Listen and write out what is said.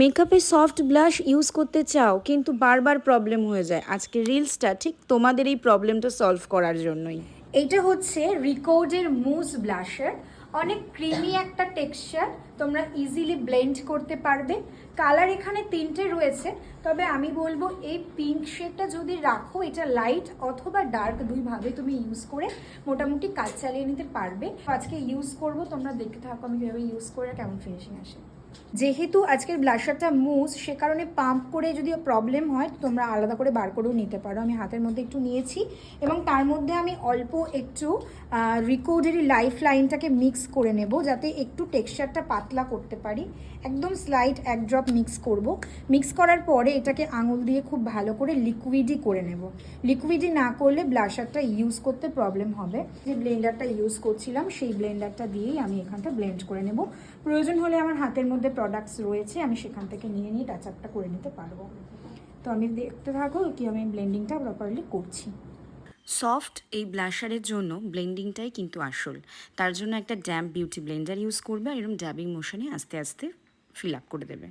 মেকআপে soft blush use করতে চাও কিন্তু বারবার প্রবলেম হয়ে যায়। আজকে রিলসটা ঠিক তোমাদের এই প্রবলেমটা সলভ করার জন্যই। এইটা হচ্ছে রিকোডের মুজ ব্লাশার। অনেক ক্রিমি একটা টেক্সচার, তোমরা ইজিলি ব্লেন্ড করতে পারবে। কালার এখানে তিনটে রয়েছে, তবে আমি বলবো এই পিঙ্ক শেডটা যদি রাখো, এটা লাইট অথবা ডার্ক দুইভাবে তুমি ইউজ করে মোটামুটি কাজ চালিয়ে নিতে পারবে। আজকে ইউজ করব, তোমরা দেখতে থাকো আমি কীভাবে ইউজ করে কেমন ফিনিশিং আসে। যেহেতু আজকের ব্লাশারটা মুজ, সে কারণে পাম্প করে যদি প্রবলেম হয় তোমরা আলাদা করে বার করেও নিতে পারো। আমি হাতের মধ্যে একটু নিয়েছি এবং তার মধ্যে আমি অল্প একটু রিকোডেরই লাইফ লাইনটাকে মিক্স করে নেব, যাতে একটু টেক্সচারটা পাতলা করতে পারি। একদম স্লাইট এক ড্রপ মিক্স করব। মিক্স করার পরে এটাকে আঙুল দিয়ে খুব ভালো করে লিকুইডই করে নেব। লিকুইডই না করলে ব্লাশারটা ইউজ করতে প্রবলেম হবে। যে ব্লেন্ডারটা ইউজ করছিলাম সেই ব্লেন্ডারটা দিয়েই আমি এখানটা ব্লেন্ড করে নেব। প্রয়োজন হলে আমার হাতের মধ্যে প্রোডাক্টস রয়েছে, আমি সেখান থেকে নিয়ে টাচ আপটা করে নিতে পারবো। তো আমি দেখতে থাকো কি আমি ব্লেন্ডিংটা প্রপারলি করছি। সফট এই ব্লাশারের জন্য ব্লেন্ডিংটাই কিন্তু আসল। তার জন্য একটা ড্যাম্প বিউটি ব্লেন্ডার ইউজ করবে আর এরকম ড্যাবিং মোশনে আস্তে আস্তে ফিল আপ করে দেবে।